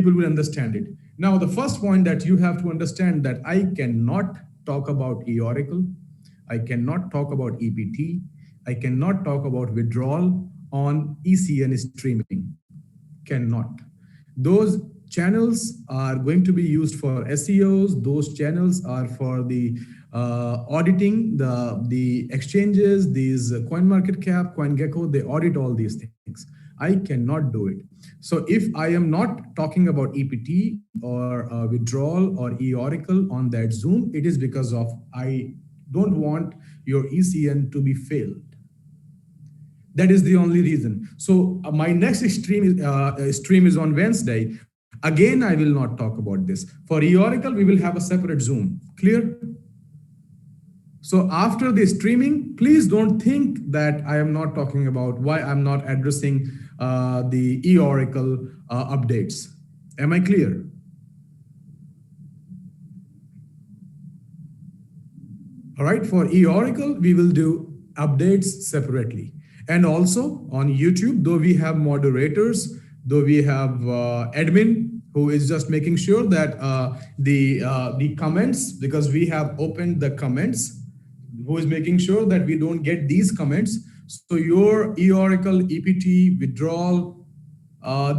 will understand it. Now, the first point that you have to understand that I cannot talk about e-Oracle, I cannot talk about EPT, I cannot talk about withdrawal on ECN streaming. Cannot. Those channels are going to be used for SEOs. Those channels are for the auditing the exchanges, these CoinMarketCap, CoinGecko, they audit all these things. I cannot do it. So if I am not talking about EPT or withdrawal or e-Oracle on that Zoom, it is because of I don't want your ECN to be failed. That is the only reason. So my next stream is on Wednesday. Again, I will not talk about this. For e-Oracle, we will have a separate Zoom. Clear? So after the streaming, please don't think that I am not talking about why I'm not addressing the e-Oracle updates. Am I clear? All right, for e-Oracle, we will do updates separately. And also on YouTube, though we have moderators, though we have admin who is just making sure that the comments, because we have opened the comments, who is making sure that we don't get these comments. So your e-Oracle, EPT, withdrawal,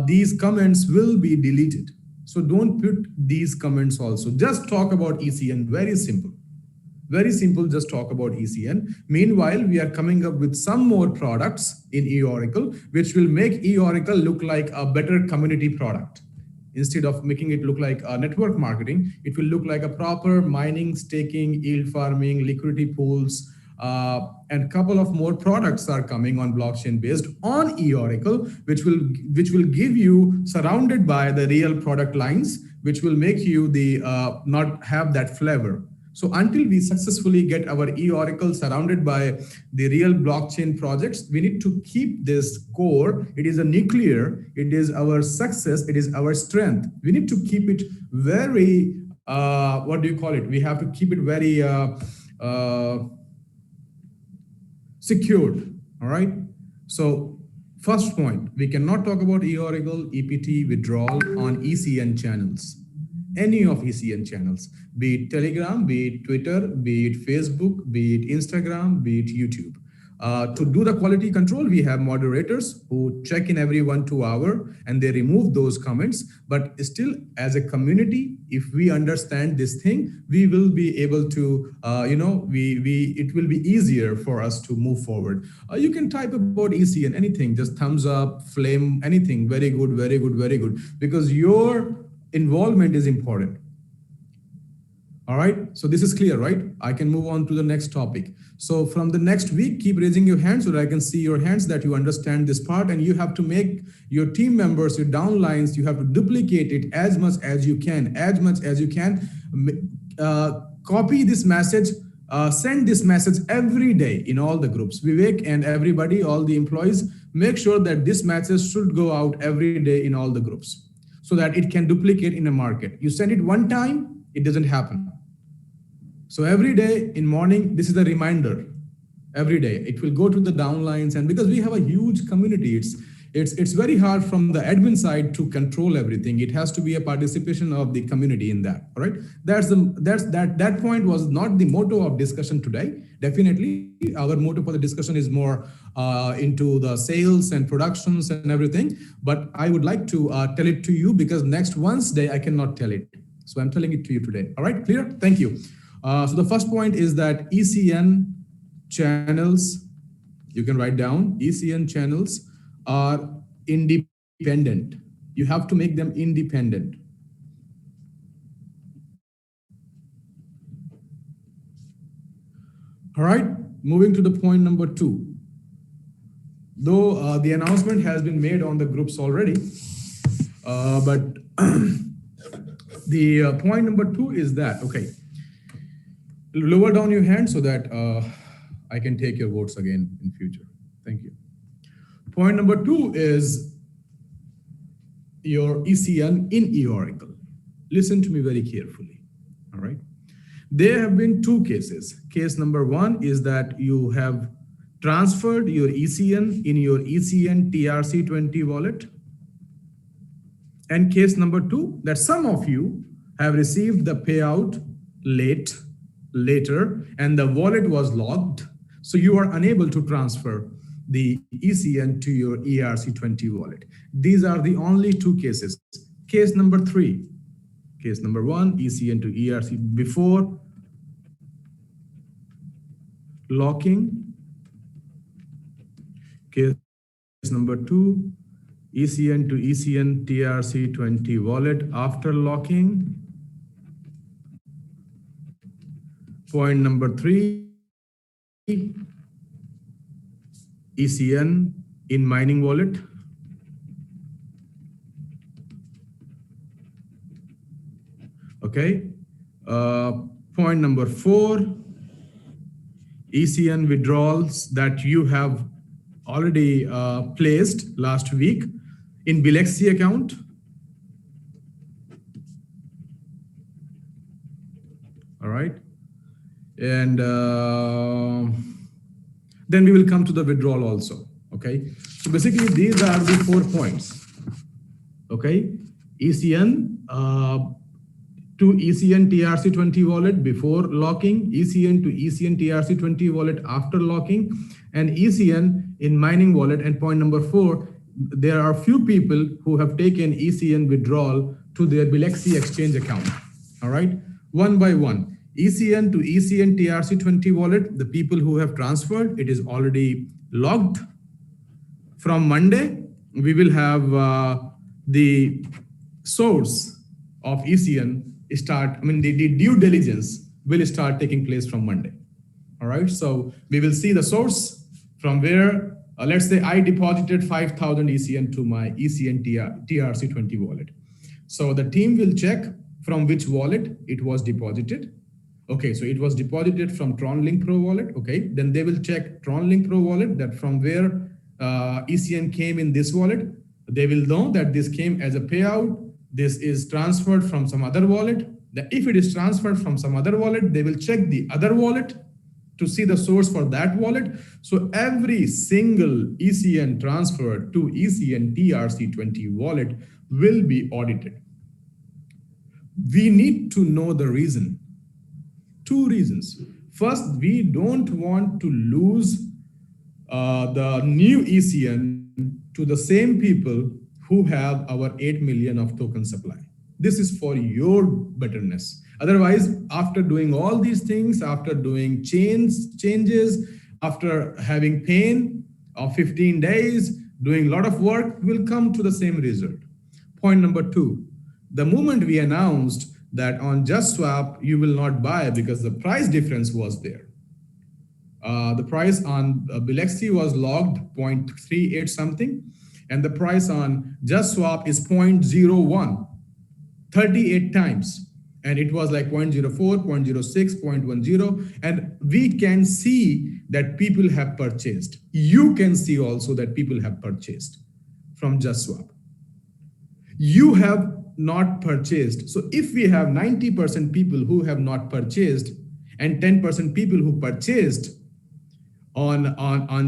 these comments will be deleted. So don't put these comments also. Just talk about ECN, very simple. Very simple, just talk about ECN. Meanwhile, we are coming up with some more products in e-Oracle, which will make e-Oracle look like a better community product. Instead of making it look like a network marketing, it will look like a proper mining, staking, yield farming, liquidity pools, and a couple of more products are coming on blockchain based on e-Oracle, which will give you surrounded by the real product lines, which will make you the not have that flavor. So until we successfully get our e-Oracle surrounded by the real blockchain projects, we need to keep this core. It is a nuclear, it is our success, it is our strength. We need to keep it very, what do you call it? We have to keep it very secured, all right? So first point, we cannot talk about e-Oracle, EPT, withdrawal on ECN channels. Any of ECN channels, be it Telegram, be it Twitter, be it Facebook, be it Instagram, be it YouTube. To do the quality control, we have moderators who check in every 1 2 hour and they remove those comments. But still, as a community, if we understand this thing, we will be able to, it will be easier for us to move forward. You can type about ECN, anything, just thumbs up, flame, anything. Very good, very good, very good. Because your involvement is important. All right, so this is clear, right? I can move on to the next topic. So from the next week, keep raising your hands so that I can see your hands that you understand this part, and you have to make your team members, your downlines, you have to duplicate it as much as you can, copy this message, send this message every day in all the groups. Vivek and everybody, all the employees, make sure that this message should go out every day in all the groups, so that it can duplicate in a market. You send it one time, it doesn't happen. So every day in morning, this is a reminder. Every day, it will go to the downlines, and because we have a huge community, it's very hard from the admin side to control everything. It has to be a participation of the community in that. All right, that point was not the motto of discussion today. Definitely, our motto for the discussion is more into the sales and productions and everything. But I would like to tell it to you because next Wednesday I cannot tell it. So I'm telling it to you today. All right, clear? Thank you. So the first point is that ECN channels, you can write down, ECN channels are independent. You have to make them independent. All right, moving to the point number 2. Though the announcement has been made on the groups already, but the point number 2 is that, okay, lower down your hand so that I can take your votes again in future. Thank you. Point number 2 is your ECN in e-Oracle. Listen to me very carefully, all right? There have been 2 cases. Case number 1 is that you have transferred your ECN in your ECN TRC20 wallet, And case number two, that some of you have received the payout later, and the wallet was locked. So you are unable to transfer the ECN to your ERC20 wallet. These are the only two cases. Case number three, case number one, ECN to ERC before locking. Case number two, ECN to ECN TRC20 wallet after locking. Point number three, ECN in mining wallet. Okay. Point number four, ECN withdrawals that you have already placed last week in Bilexi account. All right. And then we will come to the withdrawal also. Okay. So basically, these are the 4 points. Okay. ECN to ECN TRC20 wallet before locking, ECN to ECN TRC20 wallet after locking, and ECN in mining wallet. And point number 4, there are few people who have taken ECN withdrawal to their Bilexi exchange account. All right, one by one. ECN to ECN TRC20 wallet, the people who have transferred, it is already logged. From Monday, we will have the source of ECN the due diligence will start taking place from Monday. All right, so we will see the source from where, let's say I deposited 5,000 ECN to my ECN TRC20 wallet. So the team will check from which wallet it was deposited. Okay, so it was deposited from TronLink Pro wallet. Okay, then they will check TronLink Pro wallet, that from where ECN came in this wallet. They will know that this came as a payout. This is transferred from some other wallet. If it is transferred from some other wallet, they will check the other wallet to see the source for that wallet. So every single ECN transferred to ECN TRC20 wallet will be audited. We need to know the reason. 2 reasons. First, we don't want to lose the new ECN to the same people who have our 8 million of token supply. This is for your betterness. Otherwise, after doing all these things, after doing changes, after having pain of 15 days, doing a lot of work, we'll come to the same result. Point number 2, the moment we announced that on JustSwap, you will not buy because the price difference was there. The price on Bilexi was logged 0.38 something, and the price on JustSwap is 0.01, 38 times. And it was like 0.04, 0.06, 0.10. And we can see that people have purchased. You can see also that people have purchased from JustSwap. You have not purchased. So if we have 90% people who have not purchased and 10% people who purchased on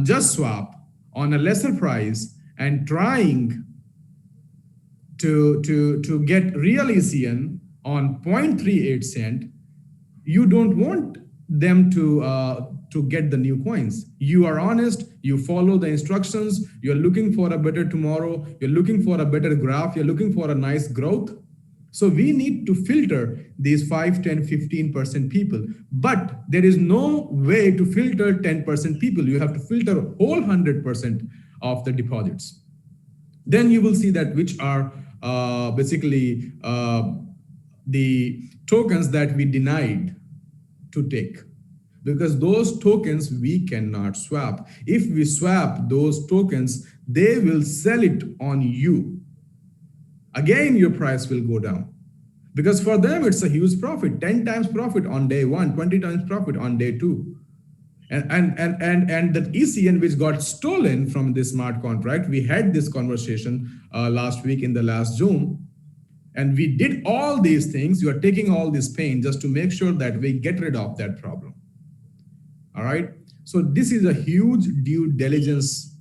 JustSwap on a lesser price and trying to get real ECN on 0.38 cent, you don't want them to get the new coins. You are honest, you follow the instructions, you're looking for a better tomorrow, you're looking for a better graph, you're looking for a nice growth. So we need to filter these 5, 10, 15% people, but there is no way to filter 10% people. You have to filter whole 100% of the deposits. Then you will see that which are basically the tokens that we denied to take, because those tokens we cannot swap. If we swap those tokens, they will sell it on you. Again, your price will go down, because for them, it's a huge profit, 10 times profit on day 1, 20 times profit on day 2. And the ECN which got stolen from this smart contract, we had this conversation last week in the last Zoom, and we did all these things. You are taking all this pain just to make sure that we get rid of that problem. All right. So this is a huge due diligence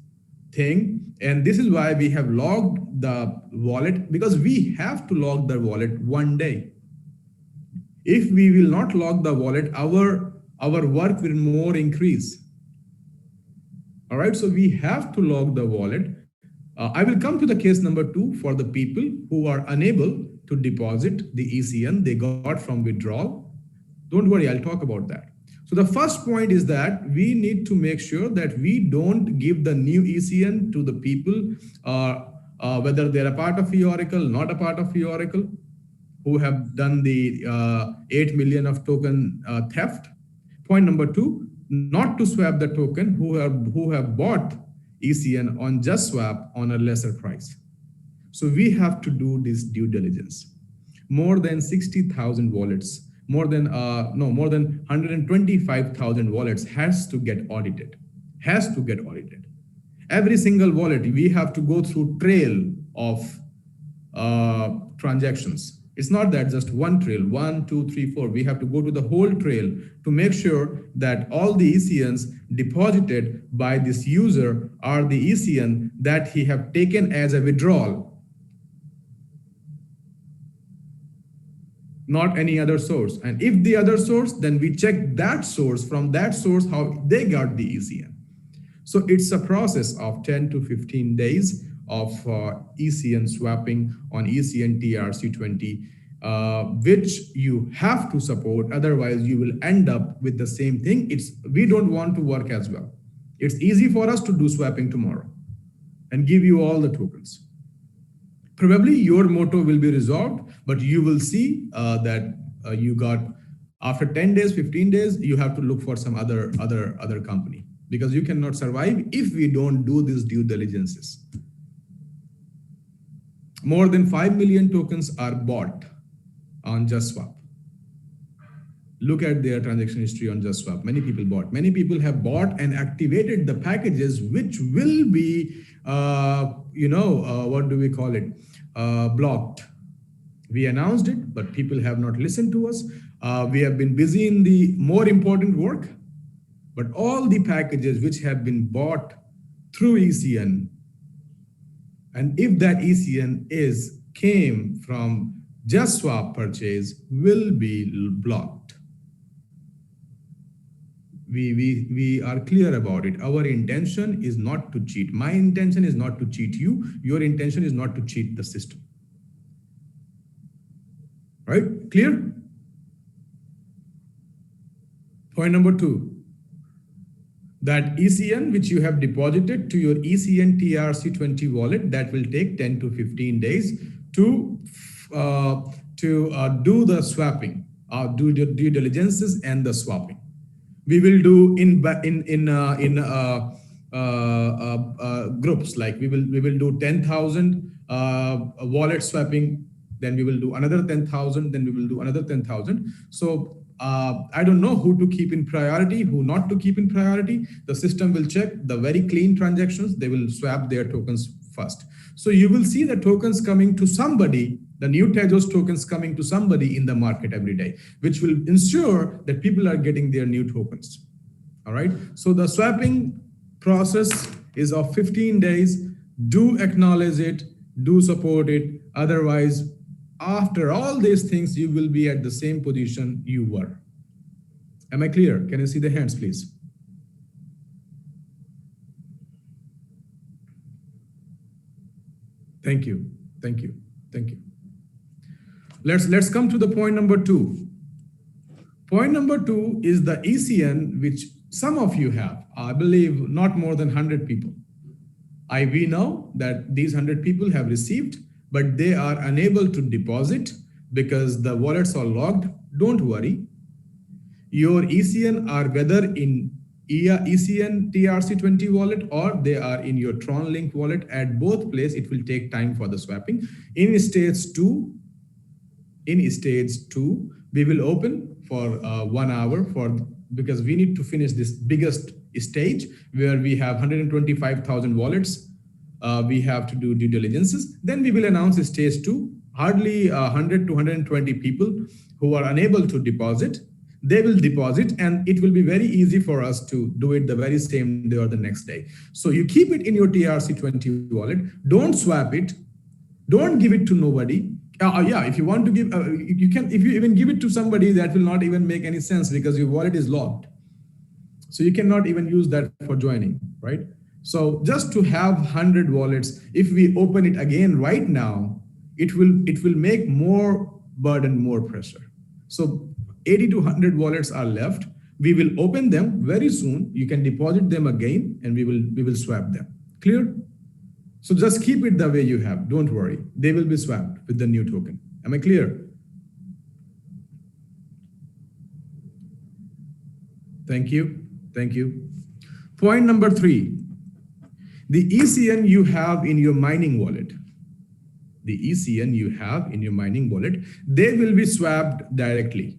thing. And this is why we have logged the wallet, because we have to log the wallet one day. If we will not log the wallet, our work will more increase. All right, so we have to log the wallet. I will come to the case number 2 for the people who are unable to deposit the ECN they got from withdrawal. Don't worry, I'll talk about that. So the first point is that we need to make sure that we don't give the new ECN to the people, whether they're a part of eOracle, not a part of eOracle, who have done the 8 million of token theft. Point number 2, not to swap the token who have bought ECN on JustSwap on a lesser price. So we have to do this due diligence. More than 60,000 wallets, more than 125,000 wallets has to get audited. Every single wallet, we have to go through trail of transactions. It's not that just one trail, 1, 2, 3, 4. We have to go to the whole trail to make sure that all the ECNs deposited by this user are the ECN that he have taken as a withdrawal, not any other source. And if the other source, then we check that source, from that source, how they got the ECN. So it's a process of 10 to 15 days of ECN swapping on ECN TRC20, which you have to support. Otherwise, you will end up with the same thing. We don't want to work as well. It's easy for us to do swapping tomorrow and give you all the tokens. Probably your motto will be resolved, but you will see that you got, after 10 days, 15 days, you have to look for some other company, because you cannot survive if we don't do these due diligences. More than 5 million tokens are bought on JustSwap. Look at their transaction history on JustSwap. Many people bought. Many people have bought and activated the packages, which will be, what do we call it? Blocked. We announced it, but people have not listened to us. We have been busy in the more important work, but all the packages which have been bought through ECN, and if that ECN came from JustSwap purchase, will be blocked. We are clear about it. Our intention is not to cheat. My intention is not to cheat you. Your intention is not to cheat the system. Right? Clear? Point number 2. That ECN which you have deposited to your ECN TRC20 wallet, that will take 10 to 15 days to do the swapping, do the due diligences and the swapping. We will do in groups. Like we will do 10,000 wallet swapping, then we will do another 10,000, then we will do another 10,000. So I don't know who to keep in priority, who not to keep in priority. The system will check the very clean transactions. They will swap their tokens first. So you will see the tokens coming to somebody, the new Tezos tokens coming to somebody in the market every day, which will ensure that people are getting their new tokens. All right. So the swapping process is of 15 days. Do acknowledge it, do support it. Otherwise, after all these things, you will be at the same position you were. Am I clear? Can you see the hands, please? Thank you. Thank you. Thank you. Let's come to the point number 2. Point number 2 is the ECN, which some of you have. I believe not more than 100 people. We know that these 100 people have received, but they are unable to deposit because the wallets are locked. Don't worry. Your ECN are whether in ECN TRC20 wallet or they are in your TronLink wallet. At both places, it will take time for the swapping. In stage 2, we will open for 1 hour because we need to finish this biggest stage where we have 125,000 wallets. We have to do due diligences. Then we will announce stage 2, hardly 100 to 120 people who are unable to deposit. they will deposit, and it will be very easy for us to do it the very same day or the next day. So you keep it in your TRC20 wallet, don't swap it, don't give it to nobody. Yeah, if you want to give, you can. If you even give it to somebody, that will not even make any sense because your wallet is locked. So you cannot even use that for joining, right? So just to have 100 wallets, if we open it again right now, it will make more burden, more pressure. So 80 to 100 wallets are left. We will open them very soon. You can deposit them again, and we will swap them. Clear? So just keep it the way you have. Don't worry. They will be swapped with the new token. Am I clear? Thank you. Thank you. Point number 3. The ECN you have in your mining wallet, the ECN you have in your mining wallet, they will be swapped directly.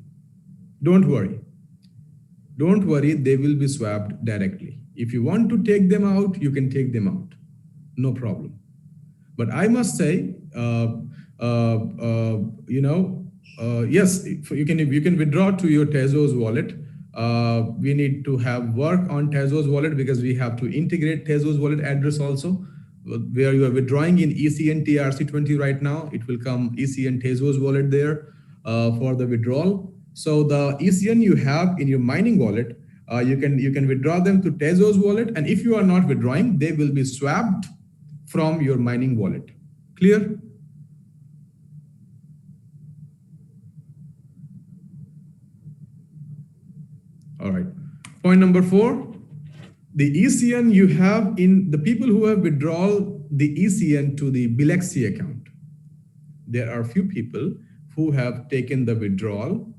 Don't worry. Don't worry, they will be swapped directly. If you want to take them out, you can take them out. No problem. But I must say, yes, you can withdraw to your Tezos wallet. We need to have work on Tezos wallet because we have to integrate Tezos wallet address also. Where you are withdrawing in ECN TRC20 right now, it will come ECN Tezos wallet there for the withdrawal. So the ECN you have in your mining wallet, you can withdraw them to Tezos wallet, and if you are not withdrawing, they will be swapped from your mining wallet. Clear? All right. Point number 4. The ECN you have in the people who have withdrawn the ECN to the Bilexi account. There are few people who have taken the withdrawal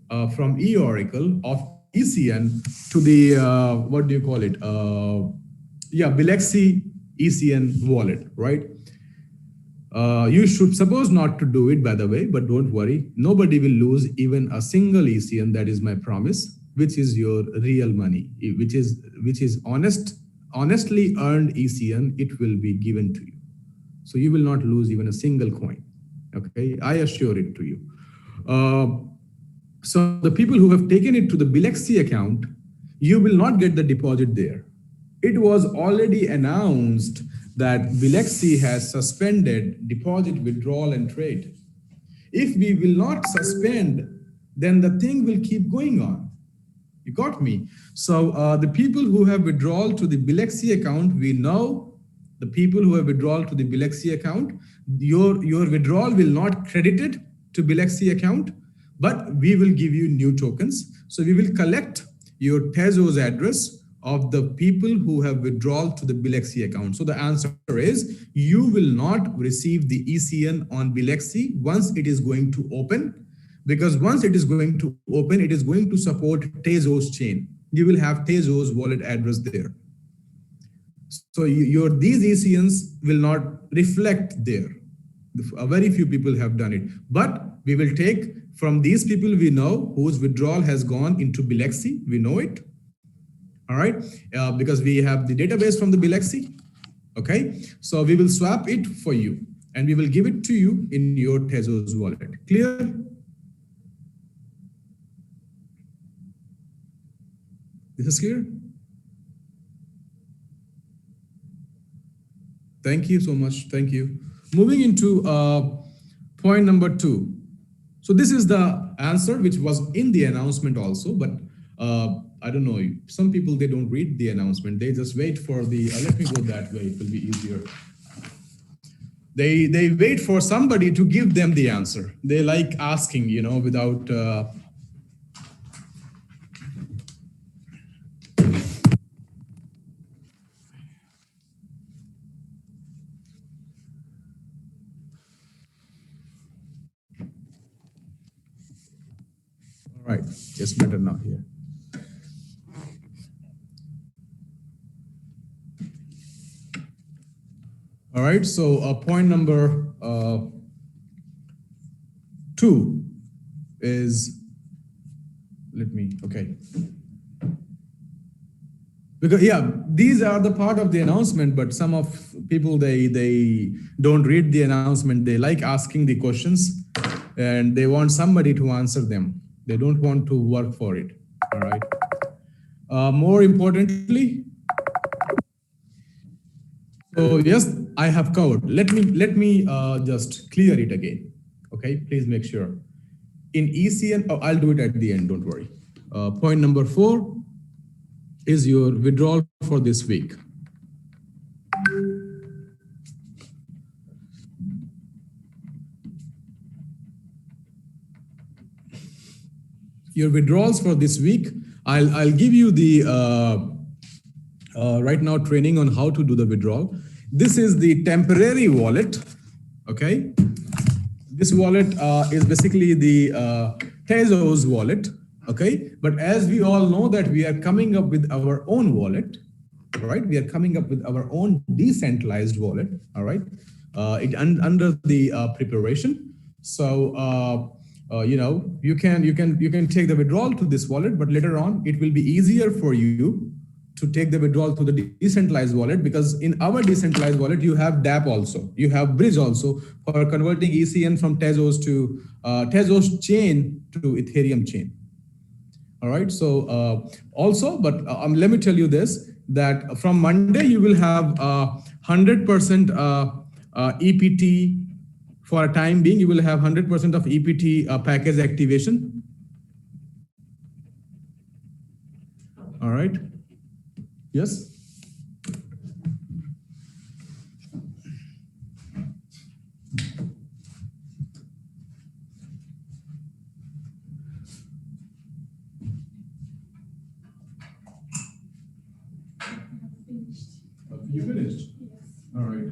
from eOracle of ECN to the, what do you call it? Bilexi ECN wallet, right? You should suppose not to do it, by the way, but don't worry. Nobody will lose even a single ECN. That is my promise, which is your real money, which is honestly earned ECN. It will be given to you. So you will not lose even a single coin. Okay, I assure it to you. So the people who have taken it to the Bilexi account, you will not get the deposit there. It was already announced that Bilexi has suspended deposit, withdrawal, and trade. If we will not suspend, then the thing will keep going on. You got me? So the people who have withdrawal to the Bilexi account, we know the people who have withdrawal to the Bilexi account, your withdrawal will not credited to Bilexi account, but we will give you new tokens. So we will collect your Tezos address of the people who have withdrawal to the Bilexi account. So the answer is you will not receive the ECN on Bilexi once it is going to open, because once it is going to open, it is going to support Tezos chain. You will have Tezos wallet address there. So these ECNs will not reflect there. Very few people have done it, but we will take from these people we know whose withdrawal has gone into Bilexi. We know it. All right, because we have the database from the Bilexi. Okay, so we will swap it for you and we will give it to you in your Tezos wallet. Clear? This is clear? Thank you so much. Thank you. Moving into point number 2. So this is the answer which was in the announcement also, but I don't know, some people, they don't read the announcement. They just wait for the, let me go that way, it will be easier. They wait for somebody to give them the answer. They like asking, without, all right, it's better now here. All right, so point number 2 is, because these are the part of the announcement, but some of people, they don't read the announcement. They like asking the questions and they want somebody to answer them. They don't want to work for it. All right. More importantly, so yes, I have covered. Let me just clear it again. Okay, please make sure. In ECN, oh, I'll do it at the end. Don't worry. Point number 4 is your withdrawal for this week. Your withdrawals for this week. I'll give you the right now training on how to do the withdrawal. This is the temporary wallet. Okay. This wallet is basically the Tezos wallet. Okay. But as we all know that we are coming up with our own wallet, right? We are coming up with our own decentralized wallet. All right. Under the preparation. So, you can take the withdrawal to this wallet, but later on it will be easier for you to take the withdrawal to the decentralized wallet, because in our decentralized wallet you have DApp also, you have Bridge also for converting ECN from Tezos to Tezos chain to Ethereum chain. All right. So let me tell you this, that from Monday you will have 100% EPT. For a time being, you will have 100% of EPT package activation. All right. Yes. You finished? Yes. All right.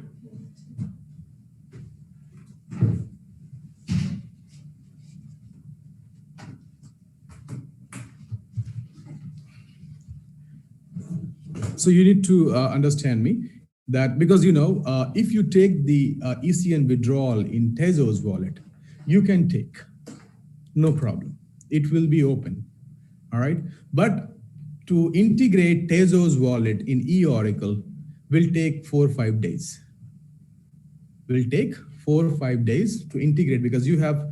So you need to understand me that, because if you take the ECN withdrawal in Tezos wallet, you can take, no problem. It will be open. All right. But to integrate Tezos wallet in eOracle will take 4 or 5 days. Will take 4 or 5 days to integrate, because you have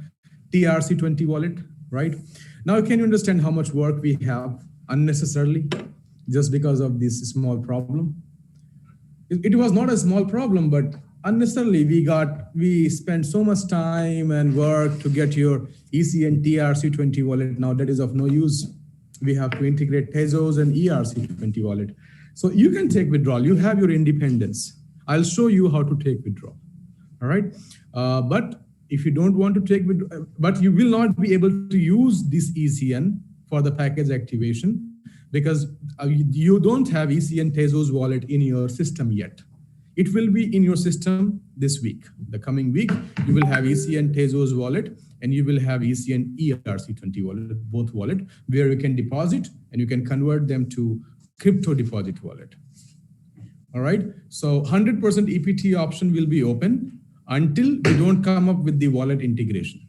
TRC20 wallet, right? Now, can you understand how much work we have unnecessarily just because of this small problem? It was not a small problem, but unnecessarily we spent so much time and work to get your ECN TRC20 wallet. Now that is of no use. We have to integrate Tezos and ERC20 wallet. So you can take withdrawal. You have your independence. I'll show you how to take withdrawal. All right. But if you don't want to take withdrawal, but you will not be able to use this ECN for the package activation, because you don't have ECN Tezos wallet in your system yet. It will be in your system this week. The coming week, you will have ECN Tezos wallet and you will have ECN ERC20 wallet, both wallet, where you can deposit and you can convert them to crypto deposit wallet. All right. So 100% EPT option will be open until we don't come up with the wallet integration.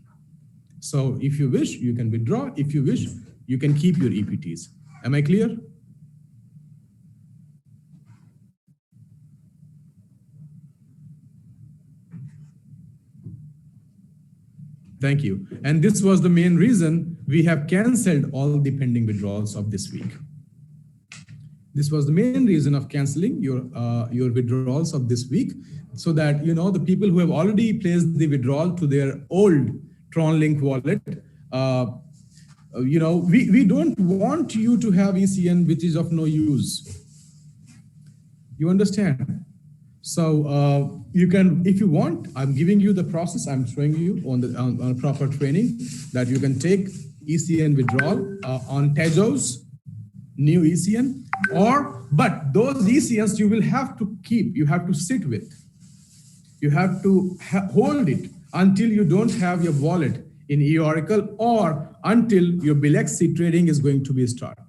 So if you wish, you can withdraw. If you wish, you can keep your EPTs. Am I clear? Thank you. And this was the main reason we have canceled all the pending withdrawals of this week. This was the main reason of canceling your withdrawals of this week, so that the people who have already placed the withdrawal to their old TronLink wallet, we don't want you to have ECN which is of no use. You understand? So you can, if you want, I'm giving you the process. I'm showing you on proper training that you can take ECN withdrawal on Tezos, new ECN, but those ECNs you will have to keep. You have to sit with. You have to hold it until you don't have your wallet in eOracle, or until your Bilex trading is going to be started.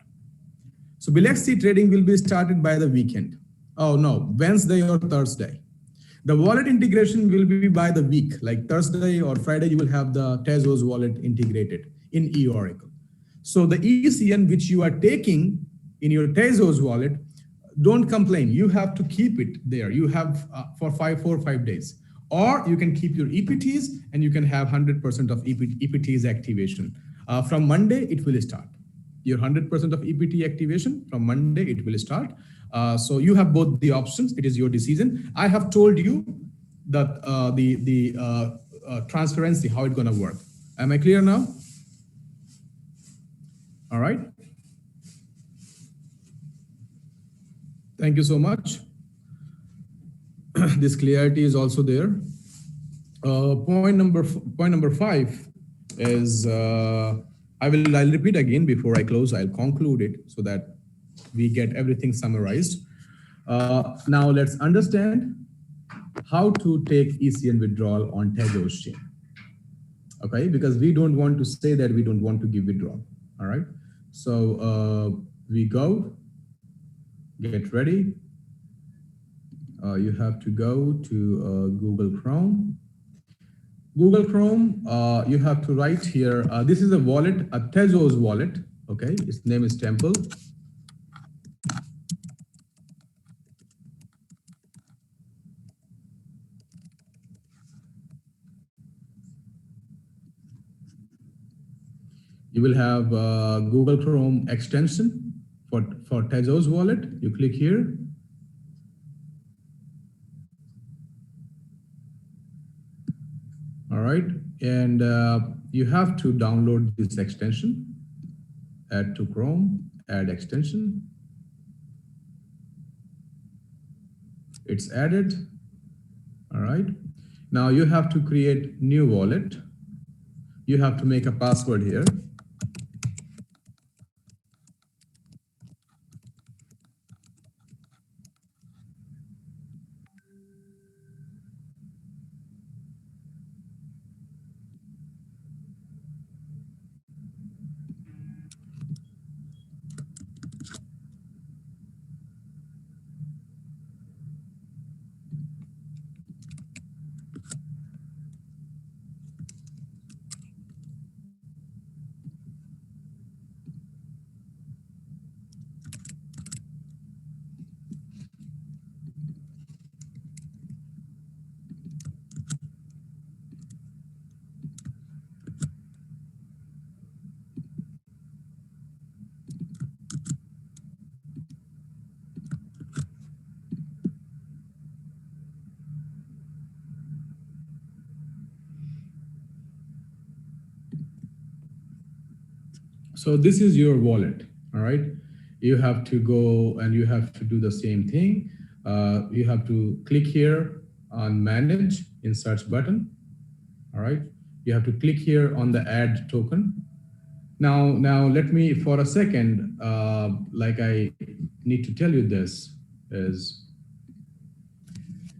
So Bilex trading will be started by the weekend. Oh no, Wednesday or Thursday. The wallet integration will be by the week, like Thursday or Friday, you will have the Tezos wallet integrated in eOracle. So the ECN which you are taking in your Tezos wallet, don't complain. You have to keep it there. You have for 4 or 5 days. Or you can keep your EPTs and you can have 100% of EPTs activation. From Monday, it will start. Your 100% of EPT activation from Monday, it will start. So you have both the options. It is your decision. I have told you that the transparency, how it's gonna work. Am I clear now? All right. Thank you so much. This clarity is also there. Point number 5 is I'll repeat again before I close. I'll conclude it so that we get everything summarized. Now let's understand how to take ECN withdrawal on Tezos chain. Okay, because we don't want to say that we don't want to give withdrawal. All right. So we go, get ready. You have to go to Google Chrome. Google Chrome, you have to write here, this is a wallet, a Tezos wallet, okay? Its name is Temple. You will have Google Chrome extension for Tezos wallet. You click here. All right, and you have to download this extension. Add to Chrome, add extension. It's added. All right, now you have to create new wallet. You have to make a password here. So this is your wallet, all right? You have to go and you have to do the same thing. You have to click here on manage in search button, all right? You have to click here on the add token. Now let me for a second, like I need to tell you this is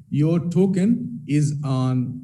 your token is on